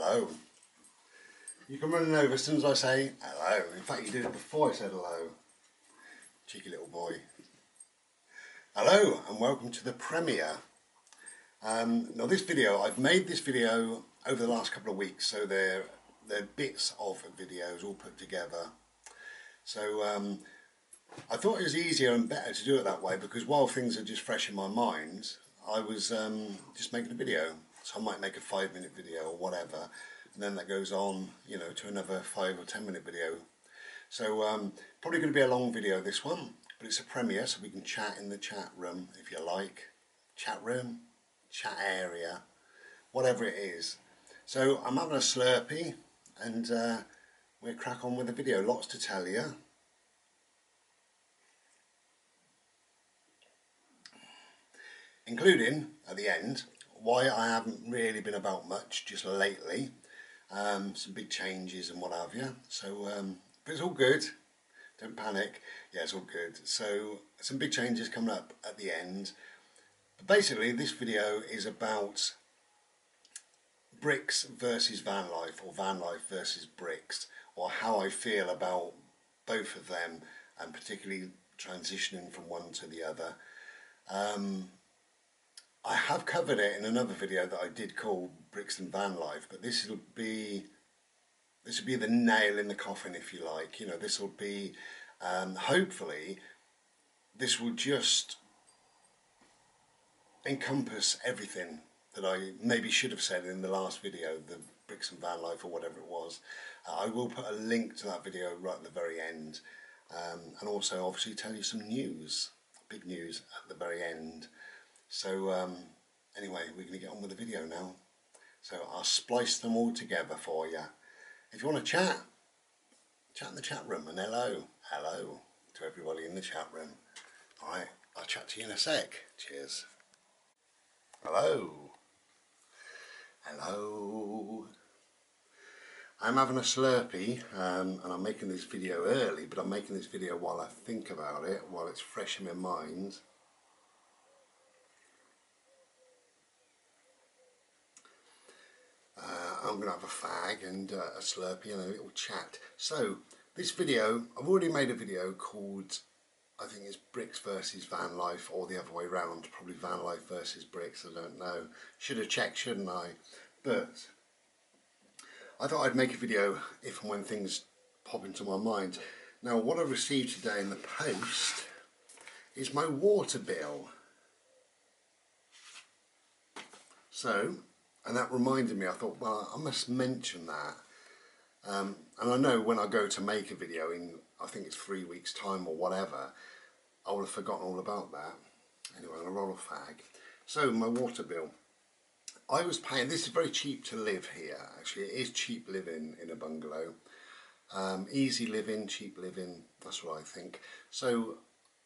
hello. You come running over as soon as I say hello. In fact, you did it before I said hello. Cheeky little boy. Hello and welcome to the premiere. Now this video, I've made this video over the last couple of weeks, so they're bits of videos all put together. So I thought it was easier and better to do it that way, because while things are just fresh in my mind, I was just making a video. So I might make a 5-minute video or whatever, and then that goes on, you know, to another 5 or 10 minute video. So probably going to be a long video, this one, but it's a premiere, so we can chat in the chat room if you like. Chat room, chat area, whatever it is. So I'm having a Slurpee, and we'll crack on with the video. Lots to tell you. Including, at the end, why I haven't really been about much just lately. Some big changes and what have you. So, but it's all good. Don't panic. Yeah, it's all good. So, some big changes coming up at the end. But basically, this video is about bricks versus van life, or van life versus bricks, or how I feel about both of them, and particularly transitioning from one to the other. I have covered it in another video that I did called Bricks and Van Life, but this will be the nail in the coffin, if you like. You know, this will be, hopefully, this will just encompass everything that I maybe should have said in the last video, the Bricks and Van Life or whatever it was. I will put a link to that video right at the very end, and also obviously tell you some news, big news at the very end. So anyway, we're going to get on with the video now. So I'll splice them all together for you. If you want to chat in the chat room, and hello to everybody in the chat room. Alright, I'll chat to you in a sec. Cheers. Hello. I'm having a Slurpee, and I'm making this video early, but I'm making this video while I think about it, while it's fresh in my mind. I'm going to have a fag and a Slurpee and a little chat. So this video, I've already made a video called, I think it's Bricks versus Van Life, or the other way round, probably Van Life versus Bricks, I don't know. Should have checked, shouldn't I? But I thought I'd make a video if and when things pop into my mind. Now what I received today in the post is my water bill. So, and that reminded me, I thought, well, I must mention that. And I know when I go to make a video in, I think it's 3 weeks time or whatever, I will have forgotten all about that. Anyway, I'm going to roll a fag. So, my water bill. I was paying, this is very cheap to live here, actually. It is cheap living in a bungalow. Easy living, cheap living, that's what I think. So,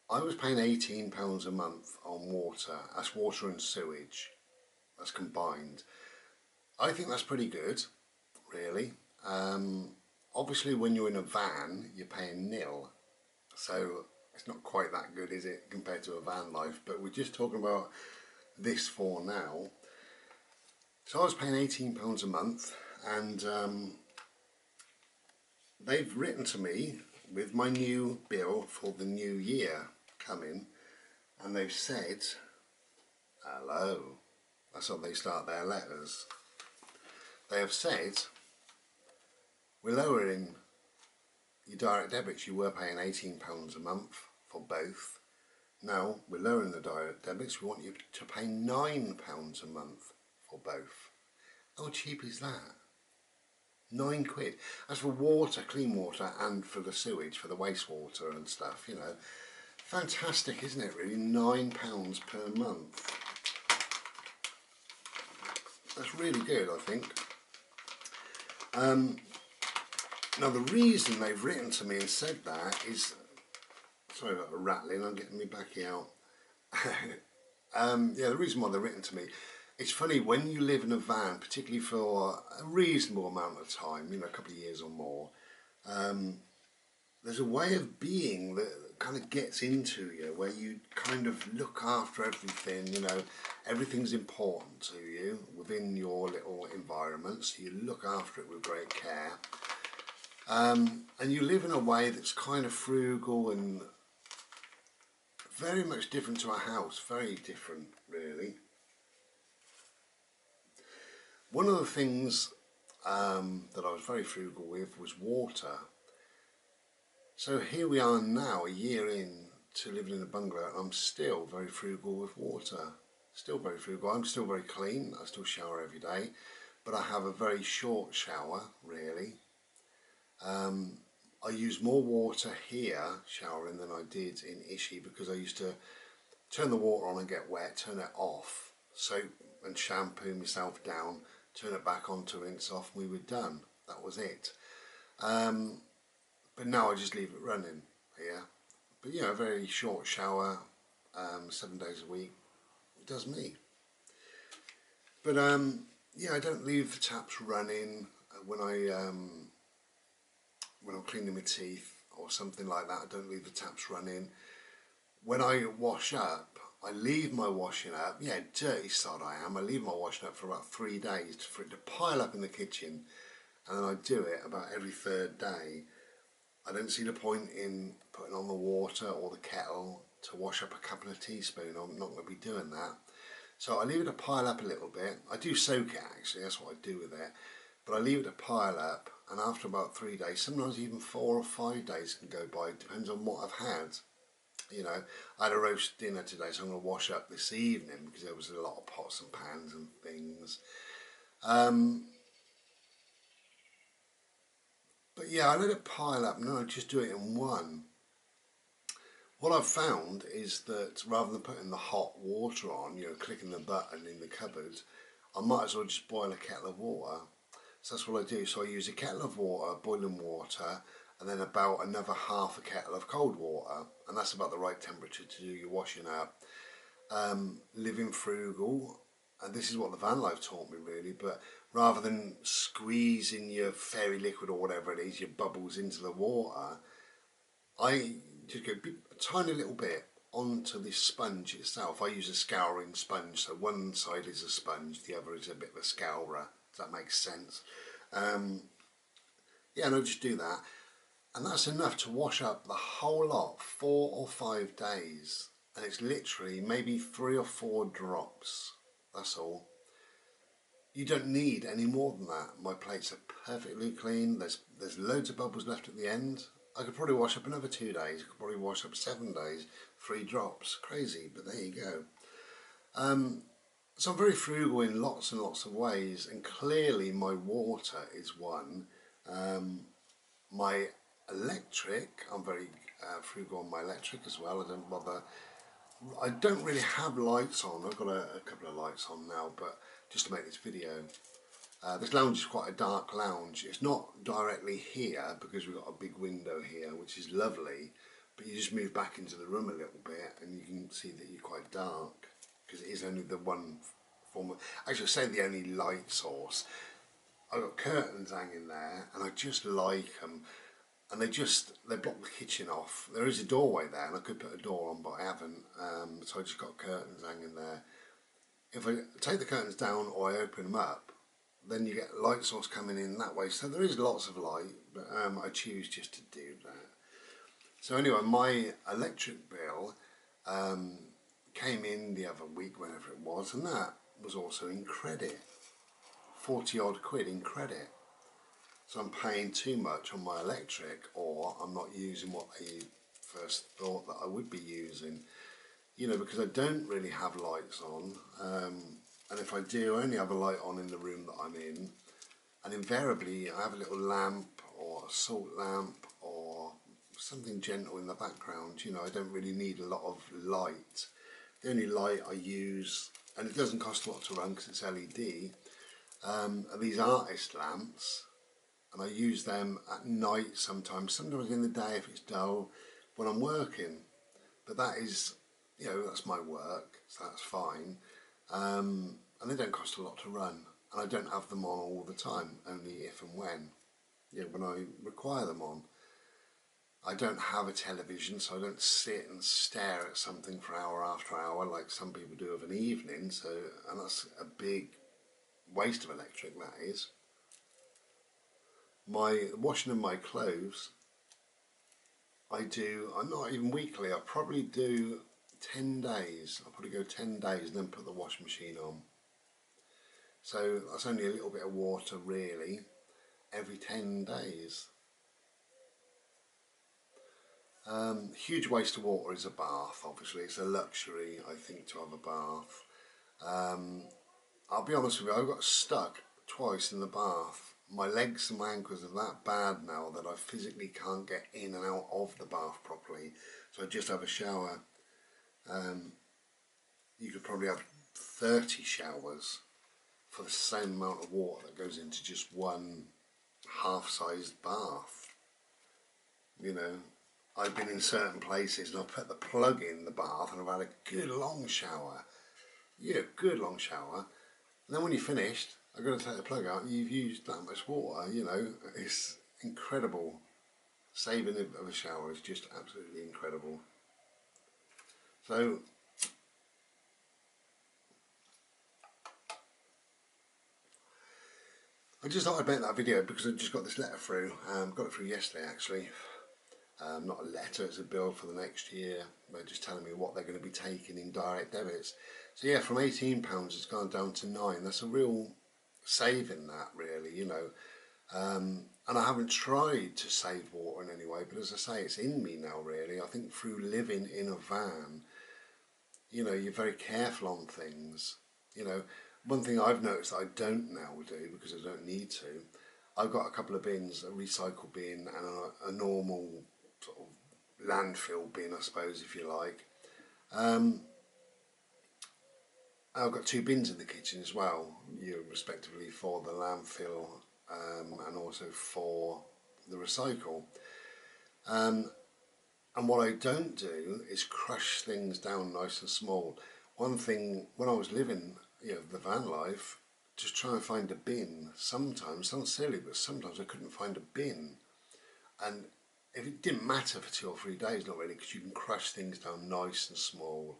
I was paying £18 a month on water. That's water and sewage. That's combined. I think that's pretty good, really. Obviously when you're in a van, you're paying nil. So it's not quite that good, is it, compared to a van life? But we're just talking about this for now. So I was paying £18 a month, and they've written to me with my new bill for the new year coming, and they've said, hello. That's how they start their letters. They have said, we're lowering your direct debits. You were paying £18 a month for both. Now we're lowering the direct debits. We want you to pay £9 a month for both. How cheap is that? £9. That's for water, clean water, and for the sewage, for the wastewater and stuff, you know. Fantastic, isn't it, really? £9 per month. That's really good, I think. Now the reason they've written to me and said that is, sorry about the rattling, I'm getting me backy out. Yeah, the reason why they've written to me, it's funny, when you live in a van, particularly for a reasonable amount of time, you know, a couple of years or more, there's a way of being that kind of gets into you, where you kind of look after everything, you know, everything's important to you within your little environment. environment, so you look after it with great care. And you live in a way that's kind of frugal and very much different to our house, very different really. One of the things that I was very frugal with was water. So here we are now, a year in to living in a bungalow, and I'm still very frugal with water. Still very frugal. I'm still very clean. I still shower every day, but I have a very short shower, really. I use more water here showering than I did in Ishi, because I used to turn the water on and get wet, turn it off, soap and shampoo myself down, turn it back on to rinse off, and we were done. That was it. But now I just leave it running here. But you know, a very short shower, 7 days a week, it does me. But yeah, I don't leave the taps running when I'm cleaning my teeth or something like that. I don't leave the taps running. When I wash up, I leave my washing up. Yeah, dirty sod I am. I leave my washing up for about 3 days for it to pile up in the kitchen, and then I do it about every 3rd day. I don't see the point in putting on the water or the kettle to wash up a couple of teaspoons. I'm not going to be doing that. So I leave it to pile up a little bit. I do soak it actually, that's what I do with it. But I leave it to pile up, and after about 3 days, sometimes even 4 or 5 days can go by, depends on what I've had. You know, I had a roast dinner today, so I'm going to wash up this evening because there was a lot of pots and pans and things. But yeah, I let it pile up and then I just do it in one. What I've found is that rather than putting the hot water on, you know, clicking the button in the cupboard, I might as well just boil a kettle of water. So that's what I do. So I use a kettle of water, boiling water, and then about another half a kettle of cold water, and that's about the right temperature to do your washing up. Living frugal, and this is what the van life taught me really, but rather than squeezing your fairy liquid or whatever it is, your bubbles into the water, I just go a tiny little bit onto the sponge itself. I use a scouring sponge, so one side is a sponge, the other is a bit of a scourer. Does that make sense? Yeah, and I just do that, and that's enough to wash up the whole lot, 4 or 5 days, and it's literally maybe 3 or 4 drops. That's all. You don't need any more than that. My plates are perfectly clean. There's loads of bubbles left at the end. I could probably wash up another 2 days. I could probably wash up 7 days, 3 drops. Crazy, but there you go. So I'm very frugal in lots and lots of ways, and clearly my water is one. My electric, I'm very frugal on my electric as well. I don't bother. I don't really have lights on. I've got a couple of lights on now, but just to make this video. This lounge is quite a dark lounge. It's not directly here because we've got a big window here, which is lovely, but you just move back into the room a little bit and you can see that you're quite dark because it is only the one form of, actually I say the only light source. I've got curtains hanging there and I just like them, and they block the kitchen off. There is a doorway there and I could put a door on, but I haven't, so I just got curtains hanging there. If I take the curtains down or I open them up, then you get light source coming in that way. So there is lots of light, but I choose just to do that. So anyway, my electric bill came in the other week, whenever it was, and that was also in credit. 40 odd quid in credit. So I'm paying too much on my electric, or I'm not using what I first thought that I would be using. You know, because I don't really have lights on, and if I do, I only have a light on in the room that I'm in, and invariably I have a little lamp or a salt lamp or something gentle in the background. You know, I don't really need a lot of light. The only light I use, and it doesn't cost a lot to run because it's LED, are these artist lamps, and I use them at night sometimes in the day if it's dull when I'm working, but that is, you know, that's my work, so that's fine. And they don't cost a lot to run, and I don't have them on all the time, only if and when, you know, when I require them on. I don't have a television, so I don't sit and stare at something for hour after hour like some people do of an evening. So, and that's a big waste of electric that is. My washing of my clothes, I'm not even weekly, I probably do 10 days. I'll probably go 10 days and then put the washing machine on. So that's only a little bit of water really every 10 days. Huge waste of water is a bath, obviously. It's a luxury, I think, to have a bath. I'll be honest with you, I got stuck twice in the bath. My legs and my ankles are that bad now that I physically can't get in and out of the bath properly. So I just have a shower. You could probably have 30 showers for the same amount of water that goes into just one half-sized bath. You know, I've been in certain places and I've put the plug in the bath and I've had a good long shower. Yeah, good long shower. And then when you're finished, I've got to take the plug out and you've used that much water, you know. It's incredible. Saving of a shower is just absolutely incredible. So, I just thought I'd make that video because I just got this letter through. Got it through yesterday actually. Not a letter, it's a bill for the next year. They're just telling me what they're going to be taking in direct debits. So yeah, from £18 it's gone down to £9. That's a real saving that really, you know. And I haven't tried to save water in any way, but as I say, it's in me now really. I think through living in a van, you know, you're very careful on things. You know, one thing I've noticed that I don't now do because I don't need to, I've got a couple of bins, a recycle bin and a normal sort of landfill bin, I suppose, if you like. I've got two bins in the kitchen as well, respectively for the landfill and also for the recycle. And what I don't do is crush things down nice and small. One thing, when I was living, the van life, just try and find a bin. Sometimes, sounds silly, but sometimes I couldn't find a bin. And if it didn't matter for 2 or 3 days, not really, because you can crush things down nice and small.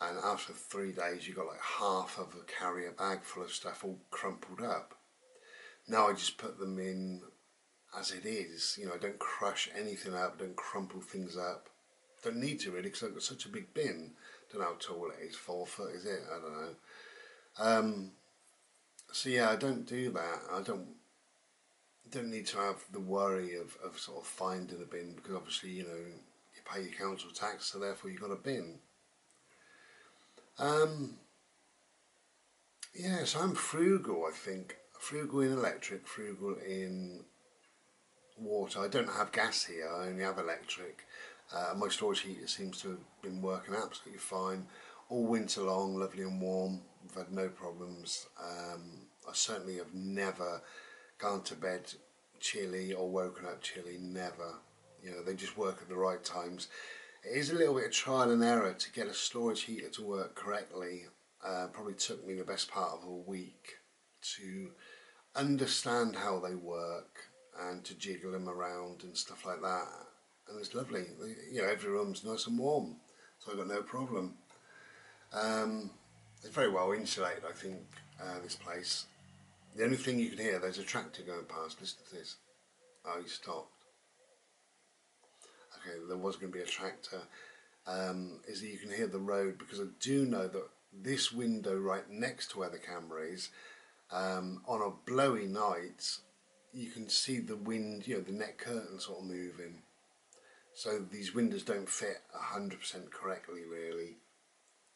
And after 3 days, you got like half of a carrier bag full of stuff all crumpled up. Now I just put them in as it is. You know, I don't crush anything up, don't crumple things up. Don't need to really, because I've got such a big bin. Don't know how tall it is, 4 foot is it? I don't know. So yeah, I don't do that. I don't need to have the worry of sort of finding a bin, because obviously, you know, you pay your council tax, so therefore you've got a bin. Yeah, so I'm frugal, I think. Frugal in electric, frugal in water. I don't have gas here, I only have electric. My storage heater seems to have been working absolutely fine. All winter long, lovely and warm. I've had no problems. I certainly have never gone to bed chilly or woken up chilly, never. You know, they just work at the right times. It is a little bit of trial and error to get a storage heater to work correctly. Probably took me the best part of a week to understand how they work and to jiggle them around and stuff like that. And it's lovely. You know, every room's nice and warm, so I've got no problem. It's very well insulated, I think, this place. The only thing you can hear, there's a tractor going past. Listen to this. Oh, he stopped. Okay, there was going to be a tractor. Is that you can hear the road, because I do know that this window right next to where the camera is, on a blowy night, you can see the wind, you know, the net curtain sort of moving. So these windows don't fit 100% correctly, really.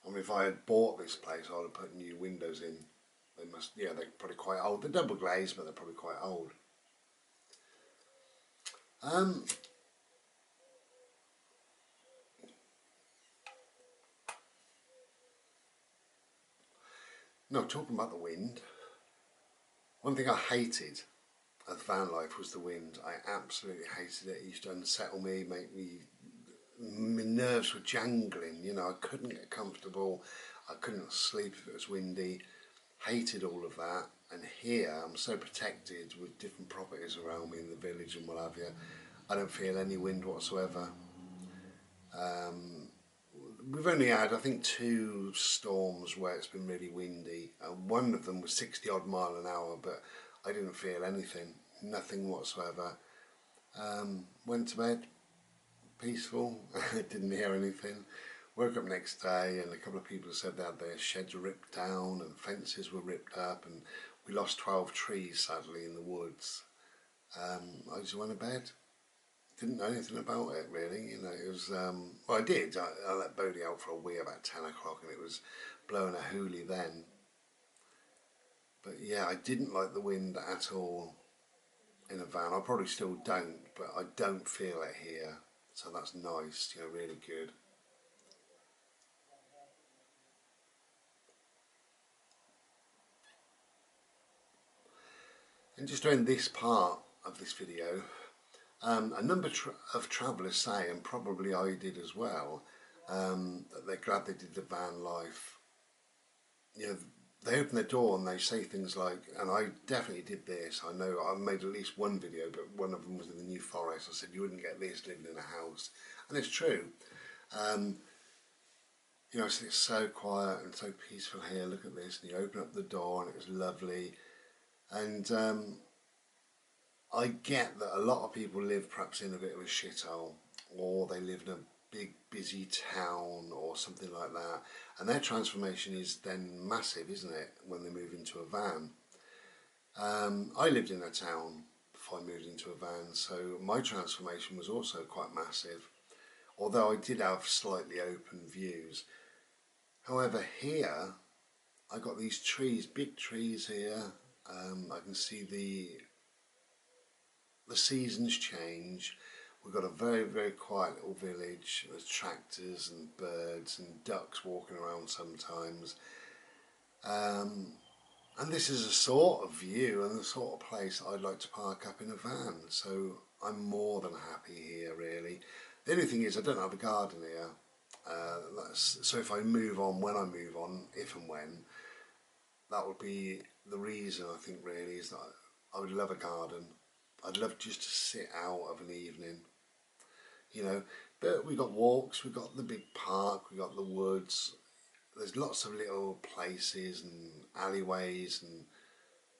I mean, if I had bought this place, I would have put new windows in. They must, yeah, they're probably quite old. They're double glazed, but they're probably quite old. No, talking about the wind, one thing I hated of van life was the wind. I absolutely hated it. It used to unsettle me, make me, my nerves were jangling, you know, I couldn't get comfortable, I couldn't sleep if it was windy, hated all of that. And here I'm so protected with different properties around me in the village and what have you, I don't feel any wind whatsoever. we've only had, I think, 2 storms where it's been really windy. One of them was 60 odd mile an hour, but I didn't feel anything, nothing whatsoever. Went to bed, peaceful, didn't hear anything. Woke up next day and a couple of people said they had their sheds ripped down and fences were ripped up, and we lost 12 trees sadly in the woods. I just went to bed. Didn't know anything about it really, you know. It was, well, I did. I let Bodie out for a wee about 10 o'clock and it was blowing a hoolie then. But yeah, I didn't like the wind at all in a van. I probably still don't, but I don't feel it here. So that's nice, you know, really good. And just during this part of this video, a number of travellers say, and probably I did as well, that they're glad they did the van life. You know, they open the door and they say things like, and I definitely did this, I know I made at least one video, but one of them was in the New Forest. I said you wouldn't get this living in a house, and it's true. You know, it's so quiet and so peaceful here, look at this, and you open up the door and it was lovely. And I get that a lot of people live perhaps in a bit of a shithole, or they live in a big busy town or something like that, and their transformation is then massive, isn't it, when they move into a van. I lived in a town before I moved into a van, so my transformation was also quite massive, although I did have slightly open views. However, here I got these trees, big trees here. I can see the seasons change. We've got a very, very quiet little village. There's tractors and birds and ducks walking around sometimes. And this is a sort of view and the sort of place I'd like to park up in a van. So I'm more than happy here, really. The only thing is I don't have a garden here. So if I move on, when I move on, if and when, that would be the reason, I think, really, is that I would love a garden. I'd love just to sit out of an evening, you know. But we got walks, we got the big park, we got the woods. There's lots of little places and alleyways, and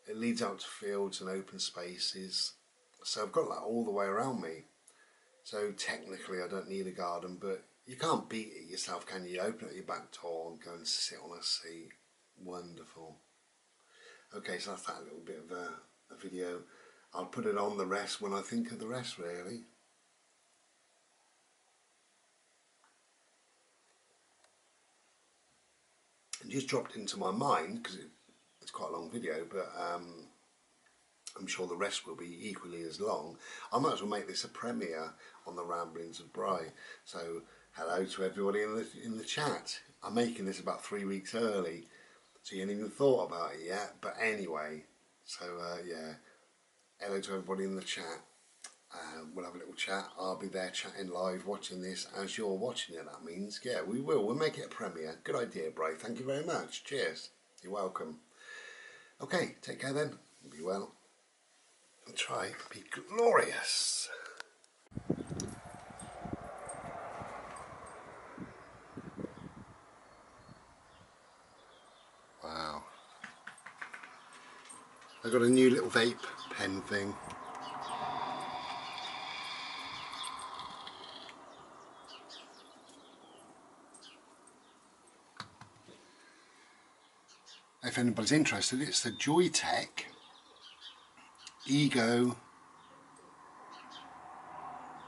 it leads out to fields and open spaces. So I've got that all the way around me. So technically I don't need a garden, but you can't beat it yourself, can you? Open up your back door and go and sit on a seat. Wonderful. Okay, so that's that little bit of a video. I'll put it on the rest when I think of the rest, really. It just dropped into my mind, because it's quite a long video, but I'm sure the rest will be equally as long. I might as well make this a premiere on the Ramblings of Bry. So hello to everybody in the chat. I'm making this about 3 weeks early, so you haven't even thought about it yet. But anyway, so yeah, hello to everybody in the chat. We'll have a little chat. I'll be there chatting live, watching this as you're watching it. That means, yeah, we will. We'll make it a premiere. Good idea, Bray. Thank you very much. Cheers. You're welcome. Okay, take care then. Be well. And try to be glorious. Wow. I got a new little vape pen thing. If anybody's interested, it's the Joytech Ego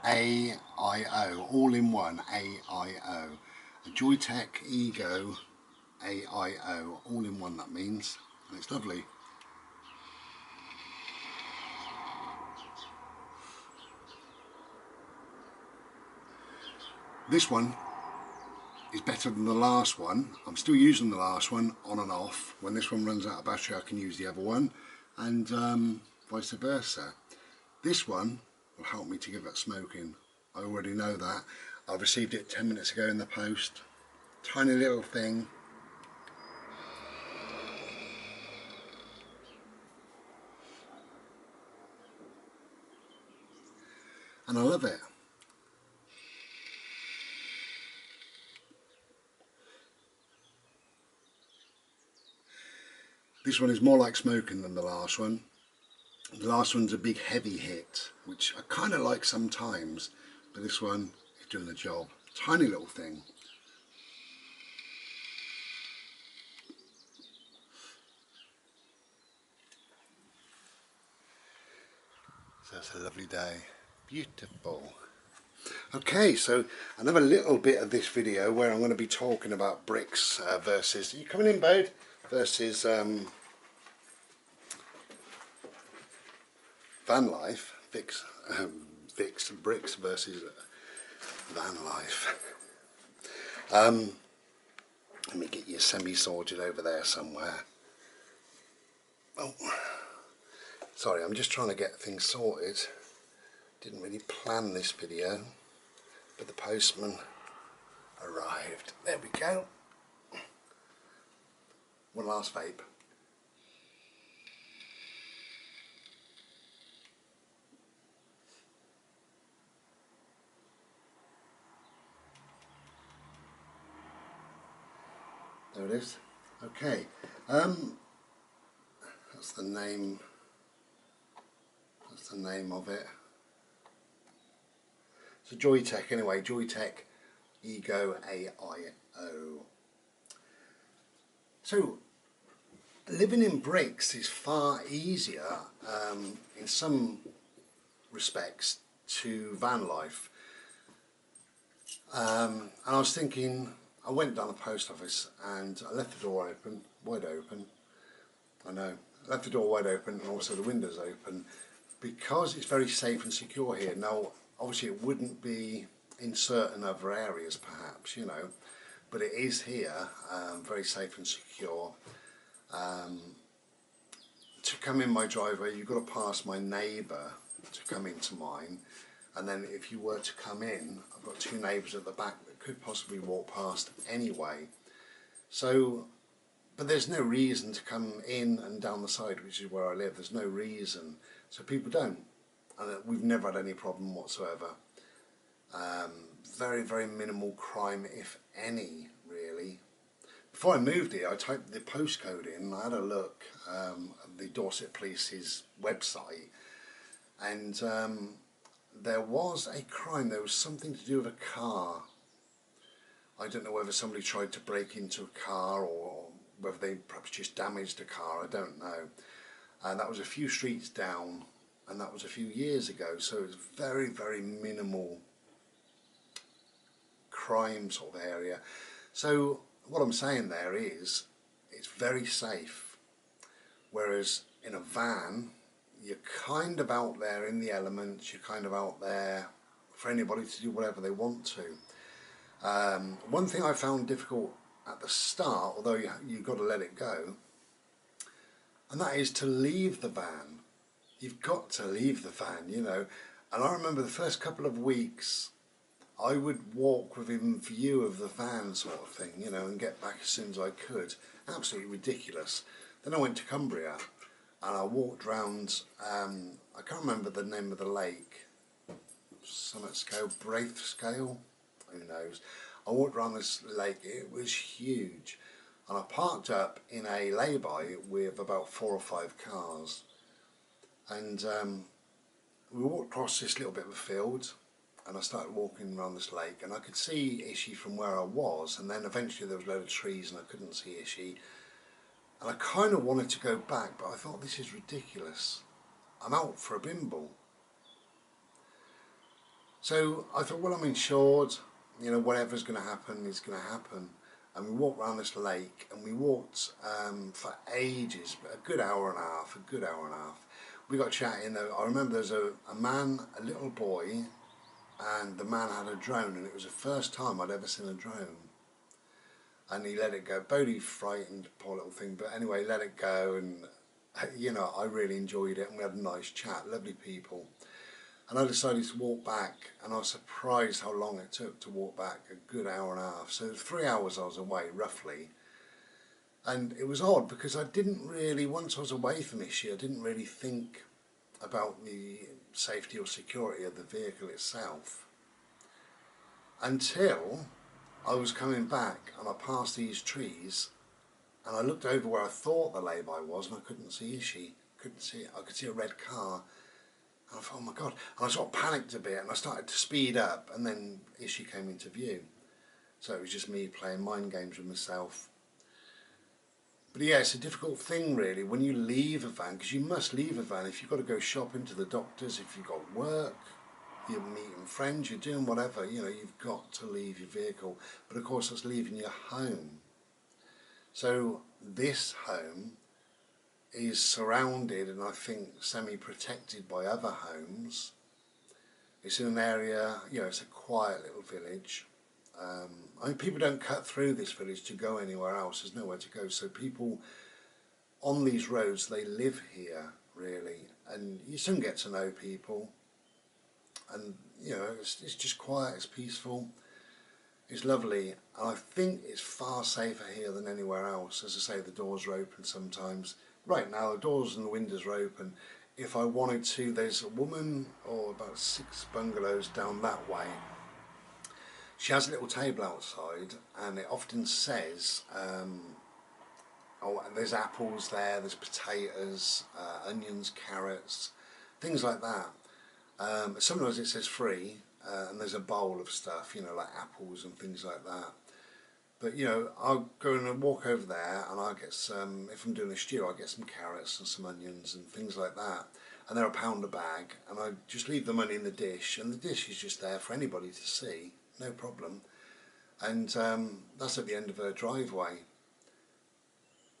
AIO, all in one, AIO. The Joytech Ego AIO, all in one, that means. And it's lovely. This one is better than the last one. I'm still using the last one on and off. When this one runs out of battery, I can use the other one, and vice versa. This one will help me to give up smoking. I already know that. I received it 10 minutes ago in the post. Tiny little thing. And I love it. This one is more like smoking than the last one. The last one's a big heavy hit, which I kind of like sometimes, but this one is doing the job. Tiny little thing. So it's a lovely day. Beautiful. Okay, so another little bit of this video where I'm going to be talking about bricks versus... Are you coming in, Bode? Versus van life. Fixed bricks versus van life. Let me get you semi-sorted over there somewhere. Oh, sorry, I'm just trying to get things sorted. Didn't really plan this video, but the postman arrived. There we go. One last vape. There it is. Okay. That's the name. That's the name of it. So Joytech anyway. Joytech Ego AIO. So living in bricks is far easier in some respects to van life. And I was thinking, I went down the post office and I left the door open, wide open. I know, left the door wide open and also the windows open because it's very safe and secure here. Now, obviously it wouldn't be in certain other areas perhaps, you know, but it is here, very safe and secure. To come in my driveway, you've got to pass my neighbour to come into mine, and then if you were to come in, I've got two neighbours at the back that could possibly walk past anyway. So, but there's no reason to come in and down the side, which is where I live. There's no reason, so people don't, and we've never had any problem whatsoever. Very, very minimal crime, if any, really. Before I moved here, I typed the postcode in and I had a look at the Dorset Police's website, and there was a crime. There was something to do with a car. I don't know whether somebody tried to break into a car or whether they perhaps just damaged a car, I don't know. And that was a few streets down, and that was a few years ago, so it was very, very minimal crime sort of area. So what I'm saying there is it's very safe, whereas in a van you're kind of out there in the elements, you're kind of out there for anybody to do whatever they want to. One thing I found difficult at the start, although you've got to let it go, and that is to leave the van. You've got to leave the van, you know. And I remember the first couple of weeks I would walk within view of the van sort of thing, you know, and get back as soon as I could. Absolutely ridiculous. Then I went to Cumbria and I walked round, I can't remember the name of the lake, Summit Scale, Braith Scale, who knows. I walked around this lake, it was huge, and I parked up in a lay-by with about 4 or 5 cars, and we walked across this little bit of a field, and I started walking around this lake, and I could see Ishi from where I was, and then eventually there was a load of trees and I couldn't see Ishi, and I kind of wanted to go back, but I thought, this is ridiculous. I'm out for a bimble. So I thought, well, I'm insured, you know, whatever's going to happen is going to happen. And we walked around this lake, and we walked for ages, a good hour and a half. We got chatting. I remember there's a man, a little boy, and the man had a drone, and it was the first time I'd ever seen a drone. And he let it go. Bodie frightened, poor little thing, but anyway, let it go, and you know, I really enjoyed it, and we had a nice chat, lovely people. And I decided to walk back, and I was surprised how long it took to walk back, a good hour and a half. So 3 hours I was away, roughly. And it was odd, because I didn't really, once I was away from Ishi, I didn't really think about the safety or security of the vehicle itself, until I was coming back and I passed these trees, and I looked over where I thought the lay-by was, and I couldn't see Ishi. Couldn't see it. I could see a red car. And I thought, oh my God. And I sort of panicked a bit, and I started to speed up, and then Ishi came into view. So it was just me playing mind games with myself. But yeah, it's a difficult thing really when you leave a van, because you must leave a van if you've got to go shopping, to the doctors, if you've got work, you're meeting friends, you're doing whatever, you know, you've got to leave your vehicle. But of course that's leaving your home. So this home is surrounded and I think semi-protected by other homes. It's in an area, you know, it's a quiet little village. I mean, people don't cut through this village to go anywhere else. There's nowhere to go. So people on these roads, they live here really, and you soon get to know people. And you know, it's just quiet. It's peaceful. It's lovely, and I think it's far safer here than anywhere else. As I say, the doors are open sometimes. Right now, the doors and the windows are open. If I wanted to, there's a woman, or about 6 bungalows down that way. She has a little table outside, and it often says, oh, there's apples there, there's potatoes, onions, carrots, things like that. Sometimes it says free, and there's a bowl of stuff, you know, like apples and things like that. But you know, I'll go and walk over there, and I'll get some, if I'm doing a stew, I'll get some carrots and some onions and things like that. And they're £1 a bag, and I just leave the money in the dish, and the dish is just there for anybody to see, no problem. And that's at the end of her driveway.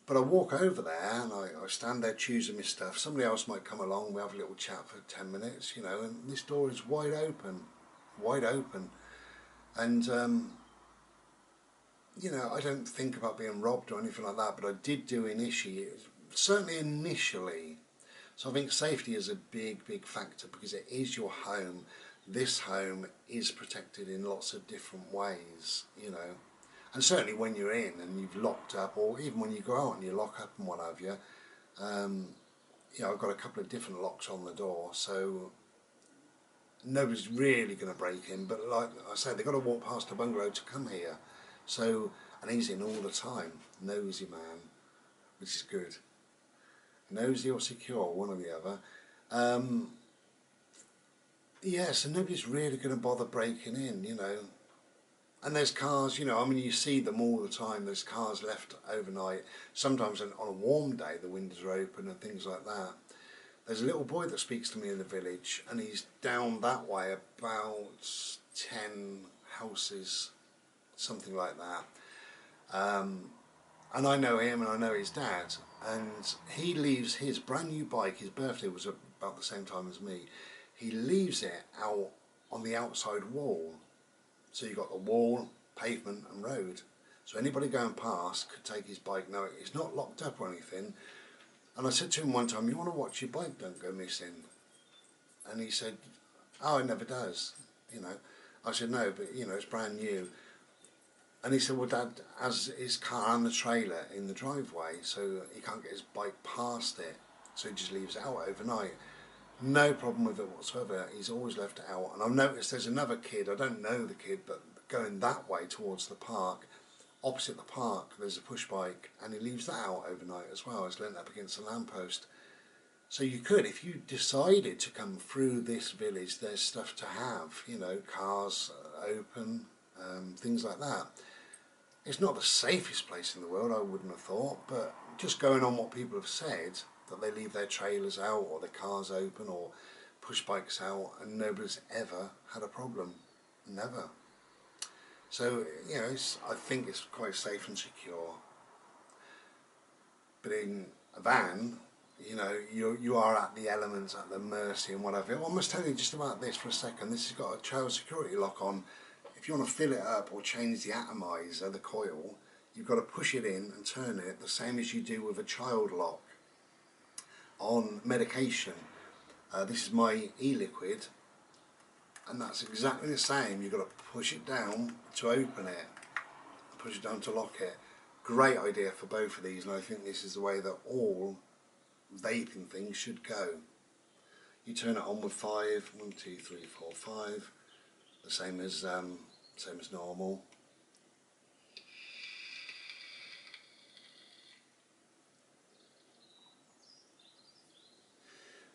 But I walk over there, and I stand there choosing my stuff. Somebody else might come along, we have a little chat for 10 minutes, you know, and this door is wide open. And you know, I don't think about being robbed or anything like that, but I did do in Ishi, certainly initially. So I think safety is a big factor, because it is your home. This home is protected in lots of different ways, you know. And certainly when you're in and you've locked up, or even when you go out and you lock up and what have you, you know, I've got a couple of different locks on the door, so nobody's really going to break in. But like I said, they've got to walk past a bungalow to come here. So, and he's in all the time, nosy man, which is good. Nosy or secure, one or the other. Yeah, so nobody's really going to bother breaking in, you know. And there's cars, you know, I mean, you see them all the time. There's cars left overnight. Sometimes on a warm day, the windows are open and things like that. There's a little boy that speaks to me in the village, and he's down that way about 10 houses, something like that. And I know him and I know his dad, and he leaves his brand new bike, his birthday was about the same time as me, he leaves it out on the outside wall. So you've got the wall, pavement and road. So anybody going past could take his bike. Now, it's not locked up or anything. And I said to him one time, you want to watch your bike don't go missing? And he said, oh, it never does, you know. I said, no, but, you know, it's brand new. And he said, well, Dad has his car and the trailer in the driveway, so he can't get his bike past it. So he just leaves it out overnight. No problem with it whatsoever. He's always left it out. And I've noticed there's another kid, I don't know the kid, but going that way towards the park, opposite the park, there's a push bike, and he leaves that out overnight as well. It's leant up against a lamppost. So you could, if you decided to come through this village, there's stuff to have, you know, cars open, things like that. It's not the safest place in the world, I wouldn't have thought, but just going on what people have said, that they leave their trailers out or their cars open or push bikes out, and nobody's ever had a problem. Never. So, you know, I think it's quite safe and secure. But in a van, you know, you are at the elements, at the mercy and whatever. I must tell you just about this for a second. This has got a child security lock on. If you want to fill it up or change the atomizer, the coil, you've got to push it in and turn it the same as you do with a child lock on medication. This is my e-liquid, and that's exactly the same. You've got to push it down to open it, push it down to lock it. Great idea for both of these, and I think this is the way that all vaping things should go. You turn it on with 5, 1, 2, 3, 4, 5, the same as normal.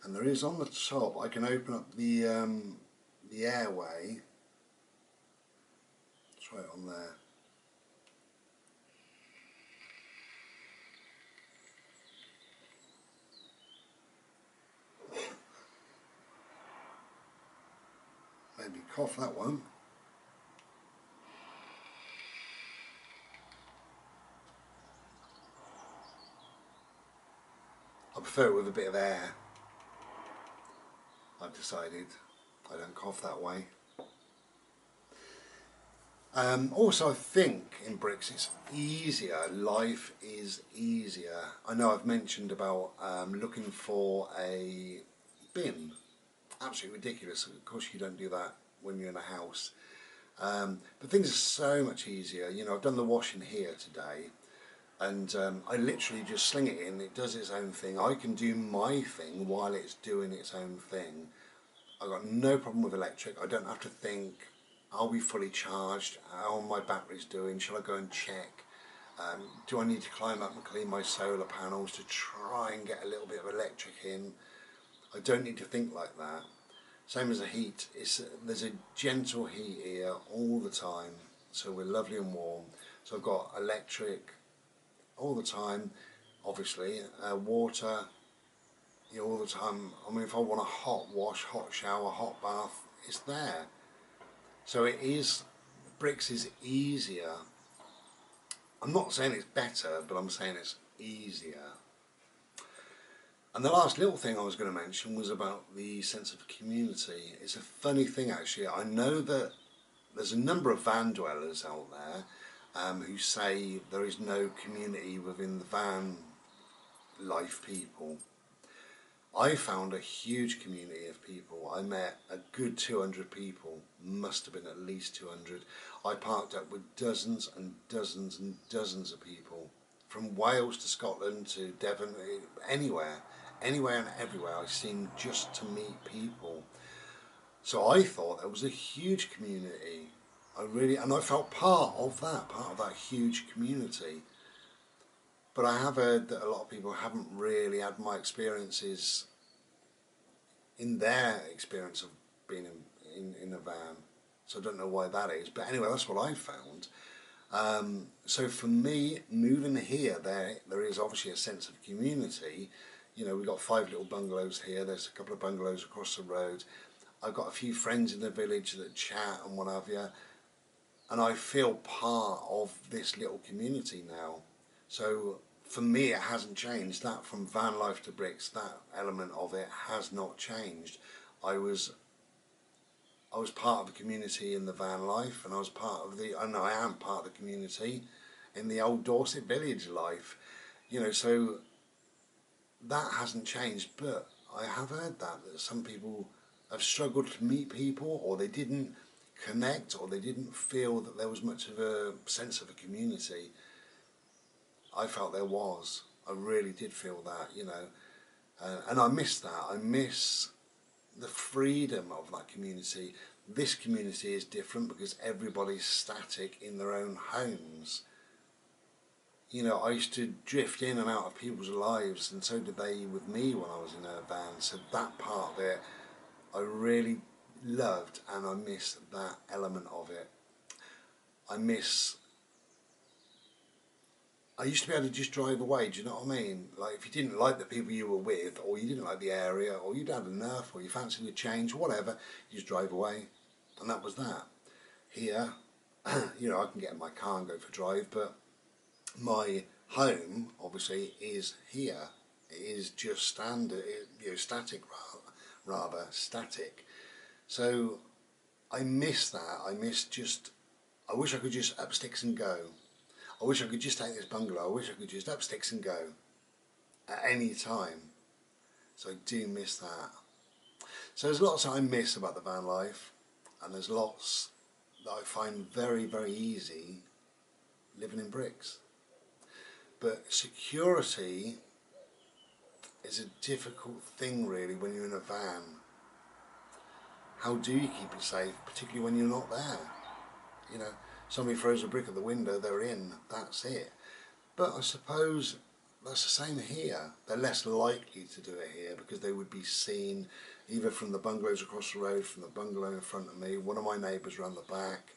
And there is on the top, I can open up the airway. It's right on there. Maybe cough that one. I prefer it with a bit of air. I've decided I don't cough that way. Also, I think in bricks it's easier. Life is easier. I know I've mentioned about looking for a bin. Absolutely ridiculous. Of course you don't do that when you're in a house. But things are so much easier. You know, I've done the washing here today, and I literally just sling it in. It does its own thing. I can do my thing while it's doing its own thing. I've got no problem with electric. I don't have to think, are we fully charged? How are my batteries doing? Shall I go and check? Do I need to climb up and clean my solar panels to try and get a little bit of electric in? I don't need to think like that. Same as the heat. There's a gentle heat here all the time, so we're lovely and warm. So I've got electric all the time, obviously, water all the time. I mean, if I want a hot wash, hot shower, hot bath, it's there. So it is, bricks is easier. I'm not saying it's better, but I'm saying it's easier. And the last little thing I was going to mention was about the sense of community. It's a funny thing actually. I know that there's a number of van dwellers out there who say there is no community within the van life people. I found a huge community of people. I met a good 200 people, must have been at least 200. I parked up with dozens and dozens and dozens of people, from Wales to Scotland to Devon, anywhere and everywhere. I seemed just to meet people. So I thought there was a huge community. And I felt part of that huge community. But I have heard that a lot of people haven't really had my experiences in their experience of being in a van. So I don't know why that is. But anyway, that's what I found. So for me, moving here, there is obviously a sense of community. You know, we've got 5 little bungalows here. There's a couple of bungalows across the road. I've got a few friends in the village that chat and what have you. And I feel part of this little community now. So for me, it hasn't changed. That from van life to bricks, that element of it has not changed. I was part of the community in the van life, and I am part of the community in the old Dorset village life. You know, so that hasn't changed. But I have heard that some people have struggled to meet people, or they didn't connect, or they didn't feel that there was much of a sense of a community. I felt there was. I really did feel that, you know, and I miss that. I miss the freedom of that community. This community is different because everybody's static in their own homes. You know, I used to drift in and out of people's lives, and so did they with me when I was in a van. So that part of it, I really loved, and I miss that element of it. I used to be able to just drive away, do you know what I mean? Like, if you didn't like the people you were with, or you didn't like the area, or you'd had enough, or you fancied a change, whatever, you just drive away. And that was that. Here, you know, I can get in my car and go for a drive, but my home, obviously, is here. It is just standard, static rather, static. So, I miss that. I wish I could just up sticks and go. I wish I could just take this bungalow. I wish I could just up sticks and go at any time. So I do miss that. So there's lots I miss about the van life, and there's lots that I find very, very easy living in bricks. But security is a difficult thing really when you're in a van. How do you keep it safe, particularly when you're not there? You know, somebody throws a brick at the window, they're in, that's it. But I suppose that's the same here. They're less likely to do it here because they would be seen either from the bungalows across the road, from the bungalow in front of me, one of my neighbours round the back,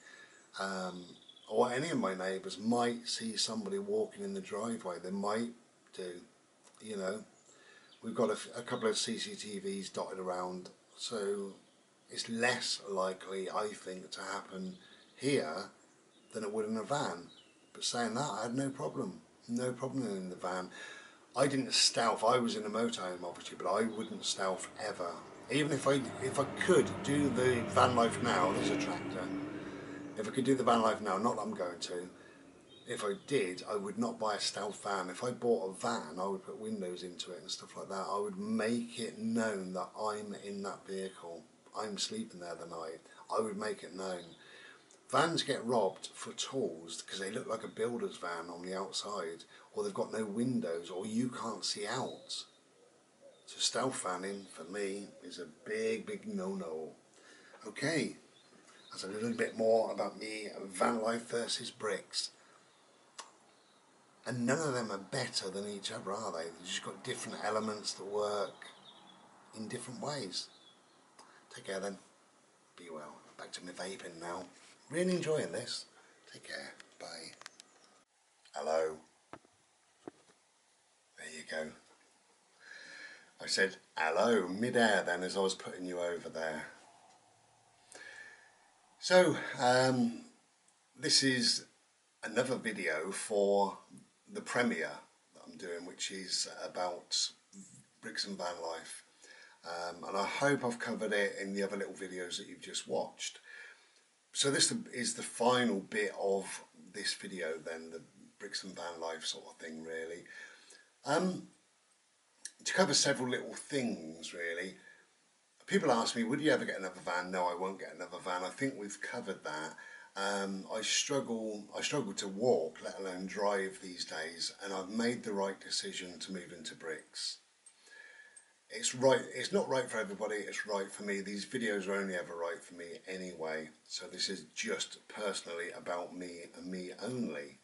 or any of my neighbours might see somebody walking in the driveway. They might do, you know. We've got a couple of CCTVs dotted around, so it's less likely, I think, to happen here than it would in a van. But saying that, I had no problem in the van. I didn't stealth. I was in a motorhome, obviously, but I wouldn't stealth ever. Even if I could do the van life now, there's a tractor. If I could do the van life now, not that I'm going to, if I did, I would not buy a stealth van. If I bought a van, I would put windows into it and stuff like that. I would make it known that I'm in that vehicle. I'm sleeping there the night. I would make it known. Vans get robbed for tools because they look like a builder's van on the outside, or they've got no windows, or you can't see out. So stealth vanning, for me, is a big no-no. Okay, that's a little bit more about me, van life versus bricks. And none of them are better than each other, are they? They've just got different elements that work in different ways. Take care then. Be well. Back to my vaping now. Really enjoying this. Take care. Bye. Hello. There you go. I said hello mid-air then as I was putting you over there. So, this is another video for the premiere that I'm doing, which is about bricks and van life. And I hope I've covered it in the other little videos that you've just watched. So this is the final bit of this video then, the bricks and van life sort of thing really. To cover several little things really. People ask me, would you ever get another van? No, I won't get another van. I think we've covered that. I struggle to walk, let alone drive these days, and I've made the right decision to move into bricks. It's right. It's not right for everybody. It's right for me. These videos are only ever right for me anyway. So this is just personally about me and me only.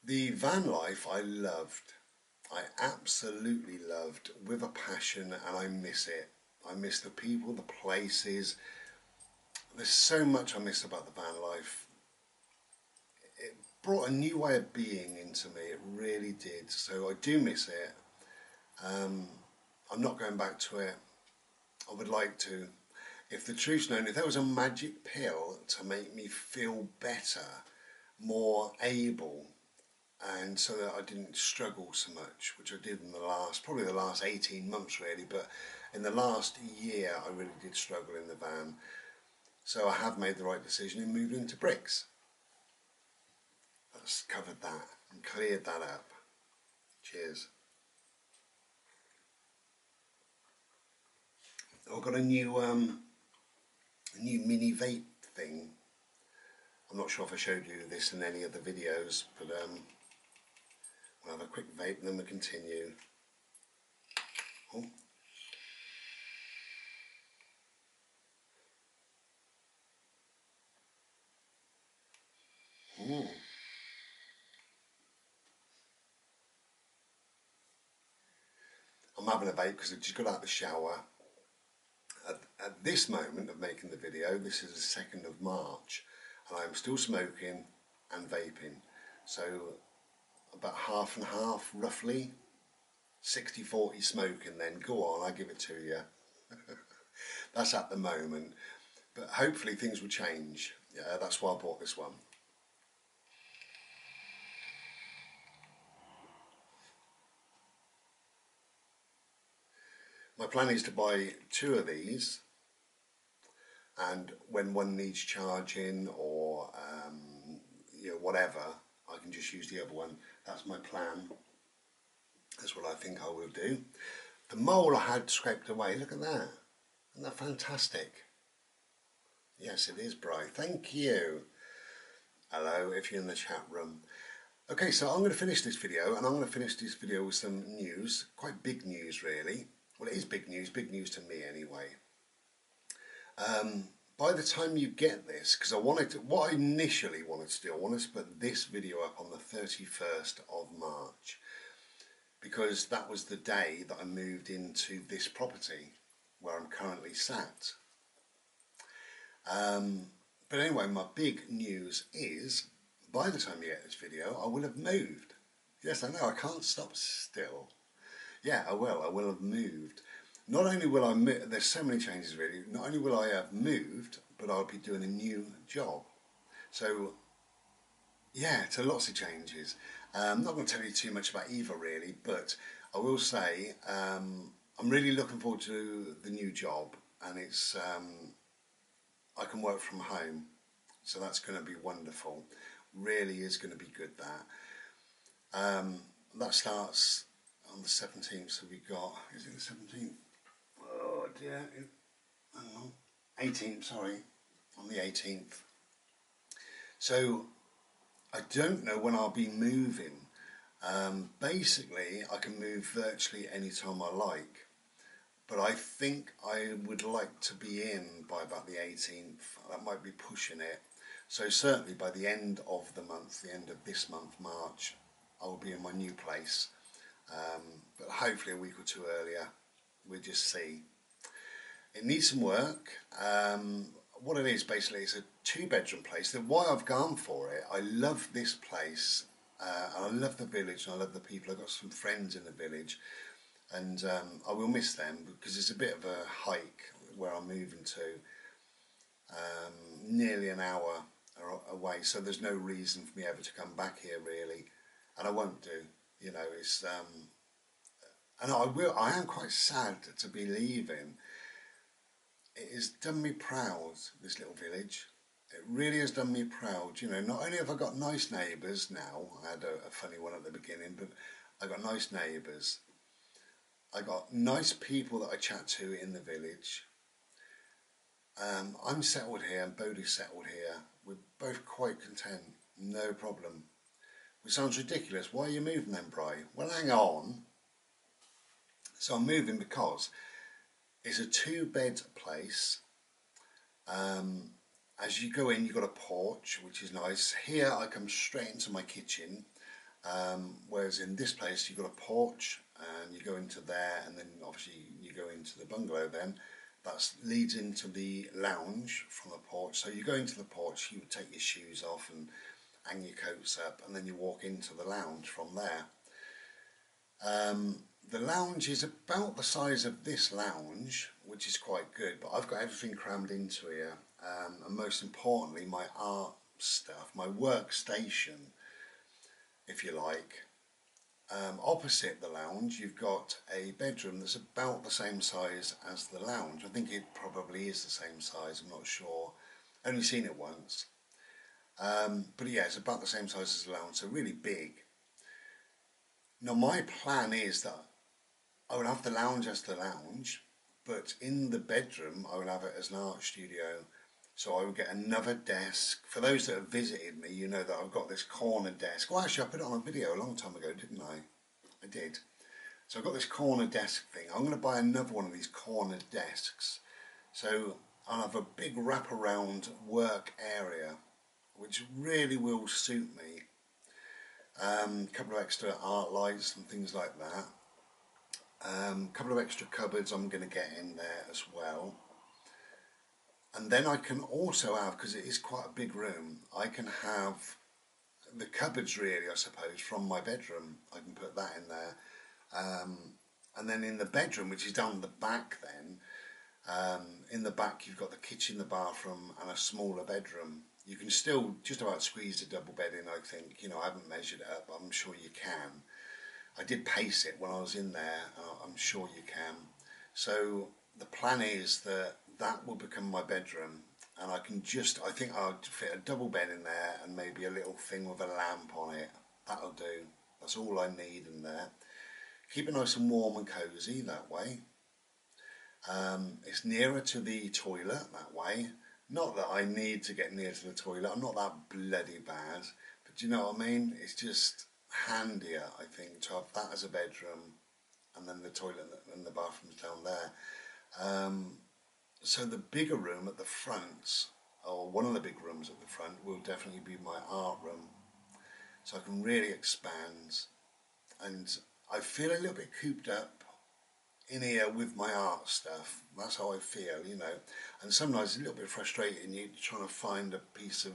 The van life I loved. I absolutely loved with a passion, and I miss it. I miss the people, the places. There's so much I miss about the van life. It brought a new way of being into me. It really did. So I do miss it. I'm not going back to it. I would like to. If the truth's known, if there was a magic pill to make me feel better, more able, and so that I didn't struggle so much, which I did in probably the last 18 months really, but in the last year I really did struggle in the van. So I have made the right decision in moving into bricks. That's covered that and cleared that up. Cheers. I've got a new mini vape thing. I'm not sure if I showed you this in any of the videos, but we'll have a quick vape and then we'll continue. Oh. Mm. I'm having a vape because I just got out of the shower. At this moment of making the video, this is the 2nd of March, and I'm still smoking and vaping. So about half and half, roughly. 60-40 smoking then. Go on, I give it to you. That's at the moment. But hopefully things will change. Yeah, that's why I bought this one. My plan is to buy 2 of these, and when one needs charging or you know, whatever, I can just use the other one. That's my plan. That's what I think I will do. The mole I had scraped away, look at that. Isn't that fantastic? Yes, it is bright. Thank you. Hello, if you're in the chat room. Okay, so I'm going to finish this video, and I'm going to finish this video with some news. Quite big news, really. Well, it is big news to me anyway. By the time you get this, because what I initially wanted to do, I wanted to put this video up on the 31st of March. because that was the day that I moved into this property where I'm currently sat. But anyway, my big news is, by the time you get this video, I will have moved. Yes, I know, I can't stop still. Yeah, I will have moved. Not only will I move, there's so many changes really, not only will I have moved, but I'll be doing a new job. So, yeah, so lots of changes. I'm not going to tell you too much about either really, but I will say I'm really looking forward to the new job, and it's I can work from home, so that's going to be wonderful. Really is going to be good, that starts on the 17th, so we got, is it the 17th? Oh dear, hang on, 18th, sorry, on the 18th. So I don't know when I'll be moving. Basically I can move virtually any time I like, but I think I would like to be in by about the 18th. That might be pushing it. So certainly by the end of the month, the end of this month, March, I will be in my new place. But hopefully a week or two earlier. We'll just see. It needs some work. What it is basically is a 2-bedroom place. Why I've gone for it, I love this place. I love the village and I love the people. I've got some friends in the village, and I will miss them because it's a bit of a hike where I'm moving to, nearly an hour away, so there's no reason for me ever to come back here really, and I won't do, you know, it's and I am quite sad to be leaving. It has done me proud, this little village. It really has done me proud. You know, not only have I got nice neighbours now, I had a funny one at the beginning, but I got nice neighbours. I got nice people that I chat to in the village. I'm settled here and Bodhi's settled here. We're both quite content, no problem. Which sounds ridiculous. Why are you moving then, Bri? Well, hang on. So I'm moving because it's a 2-bed place. As you go in, you've got a porch, which is nice. Here I come straight into my kitchen, whereas in this place you've got a porch and you go into there, and then obviously you go into the bungalow then. That leads into the lounge from the porch. So you go into the porch, you take your shoes off and hang your coats up, and then you walk into the lounge from there. The lounge is about the size of this lounge, which is quite good, but I've got everything crammed into here, and most importantly my art stuff, my workstation if you like. Opposite the lounge you've got a bedroom that's about the same size as the lounge. I think it probably is the same size, I'm not sure, only seen it once, but yeah, it's about the same size as the lounge, so really big. Now my plan is that I will have the lounge as the lounge, but in the bedroom I will have it as an art studio. So I will get another desk. For those that have visited me, you know that I've got this corner desk. Well, actually I put it on a video a long time ago, didn't I? I did. So I've got this corner desk thing. I'm going to buy another one of these corner desks. So I'll have a big wraparound work area, which really will suit me. A couple of extra art lights and things like that. A couple of extra cupboards I'm going to get in there as well. And then I can also have, because it is quite a big room, I can have the cupboards really, I suppose, from my bedroom. I can put that in there. And then in the bedroom, which is down the back then, in the back you've got the kitchen, the bathroom and a smaller bedroom. You can still just about squeeze a double bed in, I think. You know, I haven't measured it up, but I'm sure you can. I did pace it when I was in there, I'm sure you can. So the plan is that that will become my bedroom, and I think I'll fit a double bed in there and maybe a little thing with a lamp on it. That'll do. That's all I need in there. Keep it nice and warm and cosy that way. It's nearer to the toilet that way. Not that I need to get near to the toilet, I'm not that bloody bad, but do you know what I mean? It's just handier, I think, to have that as a bedroom and then the toilet and the bathroom's down there. So the bigger room at the front, or one of the big rooms at the front, will definitely be my art room. So I can really expand, and I feel a little bit cooped up in here with my art stuff. That's how I feel, you know. And sometimes it's a little bit frustrating. You're trying to find a piece of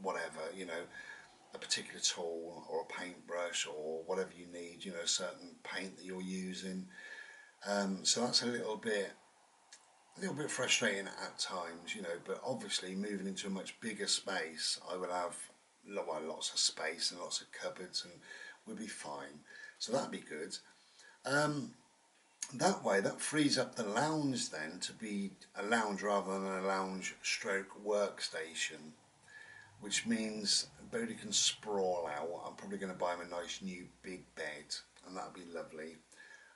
whatever, you know, a particular tool or a paintbrush or whatever you need, you know, a certain paint that you're using. So that's a little bit frustrating at times, you know. But obviously, moving into a much bigger space, I will have lots of space and lots of cupboards, and we'll be fine. So that'd be good. That way, that frees up the lounge then to be a lounge rather than a lounge stroke workstation, which means Bodhi can sprawl out. I'm probably going to buy him a nice new big bed, and that'd be lovely.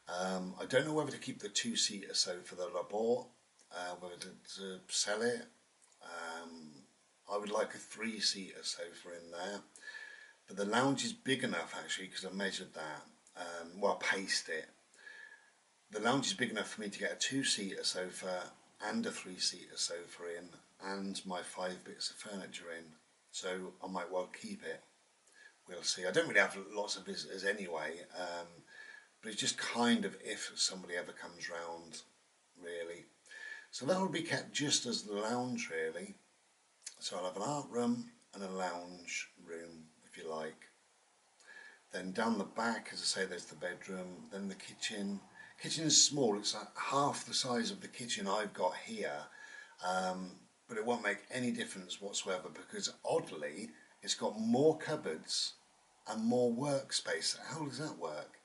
I don't know whether to keep the two-seater sofa that I bought, whether to sell it. I would like a three-seater sofa in there, but the lounge is big enough actually, because I measured that. Well, I paced it. The lounge is big enough for me to get a two-seater sofa and a three-seater sofa in, and my 5 bits of furniture in. So I might well keep it. We'll see. I don't really have lots of visitors anyway, but it's just kind of if somebody ever comes round, really. So that will be kept just as the lounge, really. So I'll have an art room and a lounge room, if you like. Then down the back, as I say, there's the bedroom, then the kitchen. Kitchen is small, it's like half the size of the kitchen I've got here, but it won't make any difference whatsoever, because oddly it's got more cupboards and more workspace. How does that work?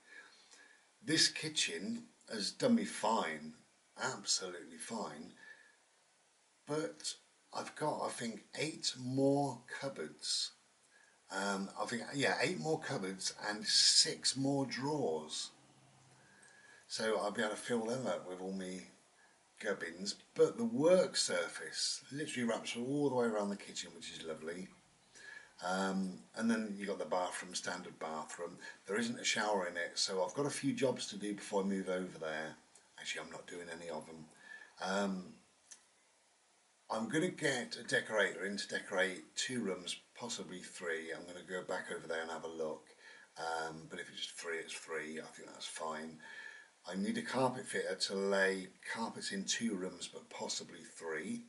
This kitchen has done me fine, absolutely fine, but I've got, I think, 8 more cupboards. I think, yeah, 8 more cupboards and 6 more drawers. So I'll be able to fill them up with all my gubbins. But the work surface literally wraps all the way around the kitchen, which is lovely. And then you've got the bathroom, standard bathroom. There isn't a shower in it, so I've got a few jobs to do before I move over there. Actually, I'm not doing any of them. I'm going to get a decorator in to decorate 2 rooms, possibly 3. I'm going to go back over there and have a look. But if it's 3, it's 3. I think that's fine. I need a carpet fitter to lay carpets in 2 rooms, but possibly 3.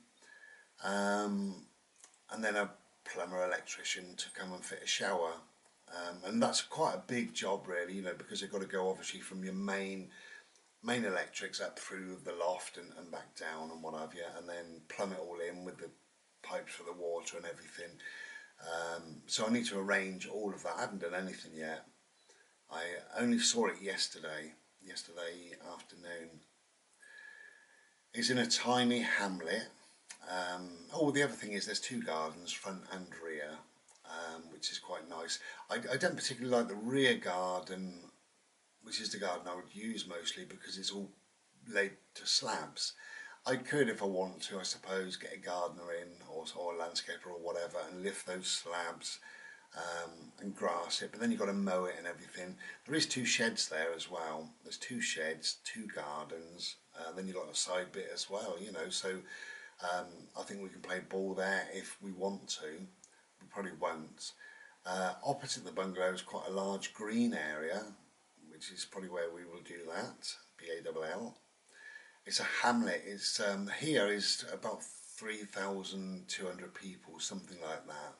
And then a plumber electrician to come and fit a shower. And that's quite a big job, really, you know, because you've got to go obviously from your main electrics up through the loft and back down and what have you, and then plumb it all in with the pipes for the water and everything. So I need to arrange all of that. I haven't done anything yet. I only saw it yesterday afternoon. It's in a tiny hamlet. The other thing is there's 2 gardens, front and rear, which is quite nice. I don't particularly like the rear garden, which is the garden I would use mostly, because it's all laid to slabs. I could, if I want to, I suppose, get a gardener in or a landscaper or whatever and lift those slabs and grass it, but then you've got to mow it and everything. There is 2 sheds there as well. There's 2 sheds, 2 gardens, then you've got a side bit as well, you know, so I think we can play ball there if we want to. We probably won't. Opposite the bungalow is quite a large green area, which is probably where we will do that, B-A-L-L. It's a hamlet. It's here is about 3,200 people, something like that.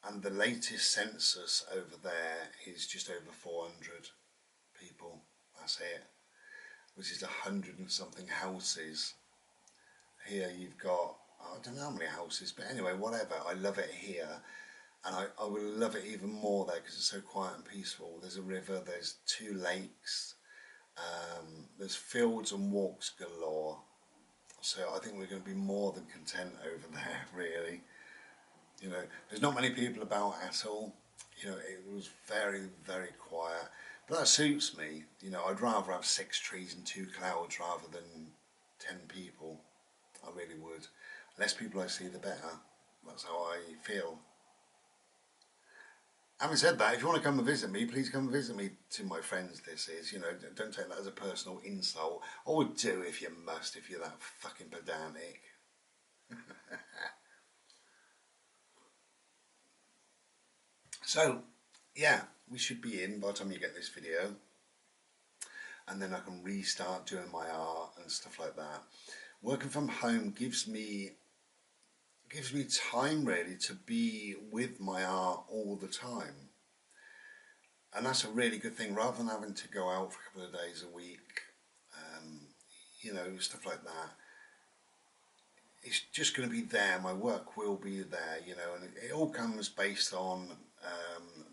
And the latest census over there is just over 400 people. That's it. Which is 100 and something houses. Here you've got, I don't know how many houses, but anyway, whatever. I love it here, and I will love it even more there because it's so quiet and peaceful. There's a river, there's 2 lakes, there's fields and walks galore. So I think we're going to be more than content over there, really. You know, there's not many people about at all. You know, it was very, very quiet. But that suits me. You know, I'd rather have 6 trees and 2 clouds rather than 10 people. I really would. Less people I see, the better. That's how I feel. Having said that, if you want to come and visit me, please come and visit me. To my friends, this is, you know, don't take that as a personal insult. Or do if you must, if you're that fucking pedantic. So, yeah, we should be in by the time you get this video, and then I can restart doing my art and stuff like that. Working from home gives me time really to be with my art all the time, and that's a really good thing, rather than having to go out for a couple of days a week, you know, stuff like that. It's just going to be there, my work will be there, you know, and it all comes based on,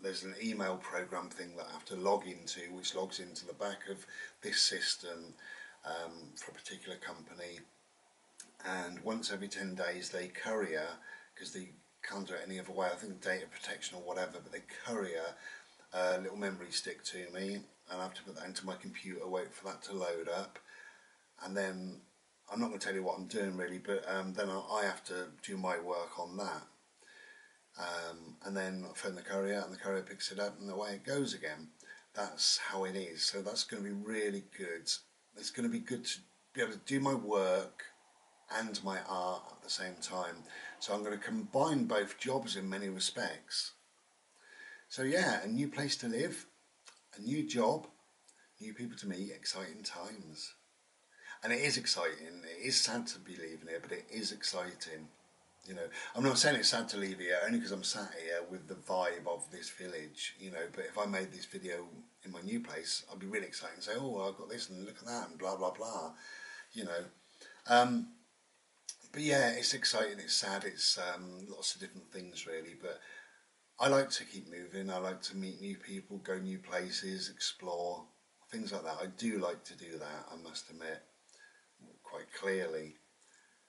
there's an email program thing that I have to log into, which logs into the back of this system for a particular company, and once every 10 days they courier, because they can't do it any other way, I think data protection or whatever, but they courier a little memory stick to me, and I have to put that into my computer, wait for that to load up, and then I'm not going to tell you what I'm doing really, but then I have to do my work on that, and then I phone the courier, and the courier picks it up, and away it goes again. That's how it is. So that's going to be really good. It's going to be good to be able to do my work and my art at the same time. So I'm going to combine both jobs in many respects. So yeah, a new place to live, a new job, new people to meet, exciting times. And it is exciting. It is sad to be leaving here, but it is exciting. You know, I'm not saying it's sad to leave here only because I'm sat here with the vibe of this village, you know, but if I made this video in my new place, I'd be really excited and say, oh, I've got this and look at that and blah, blah, blah, you know. But yeah, it's exciting, it's sad, it's lots of different things really, but I like to keep moving, I like to meet new people, go new places, explore, things like that. I do like to do that, I must admit, quite clearly,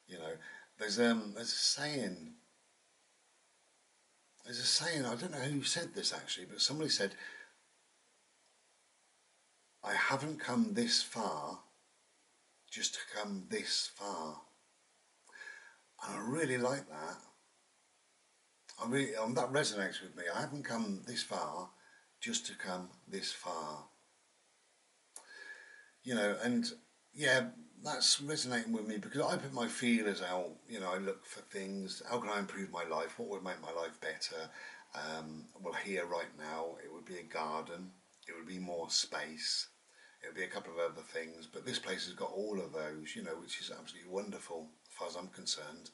you know. There's a saying, I don't know who said this actually, but somebody said, I haven't come this far just to come this far. And I really like that. That resonates with me. I haven't come this far just to come this far. You know, and yeah, that's resonating with me because I put my feelers out, you know, I look for things, how can I improve my life, what would make my life better? Well, here right now, it would be a garden, it would be more space, it would be a couple of other things, but this place has got all of those, you know, which is absolutely wonderful as far as I'm concerned.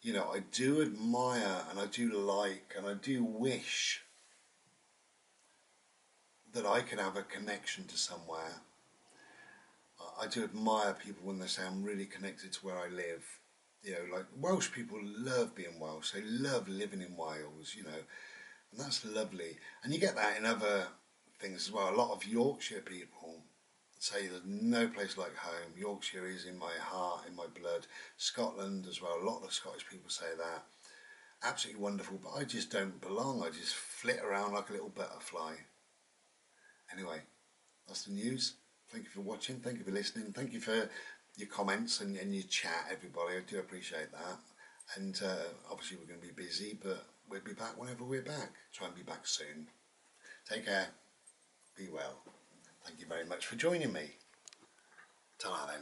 You know, I do admire and I do like and I do wish that I could have a connection to somewhere. I do admire people when they say I'm really connected to where I live. You know, like Welsh people love being Welsh. They love living in Wales, you know, and that's lovely. And you get that in other things as well. A lot of Yorkshire people say there's no place like home. Yorkshire is in my heart, in my blood. Scotland as well. A lot of Scottish people say that. Absolutely wonderful, but I just don't belong. I just flit around like a little butterfly. Anyway, that's the news. Thank you for watching, thank you for listening, thank you for your comments and your chat, everybody. I do appreciate that. And obviously we're going to be busy, but we'll be back whenever we're back. Try and be back soon. Take care, be well. Thank you very much for joining me. Ta-ra then.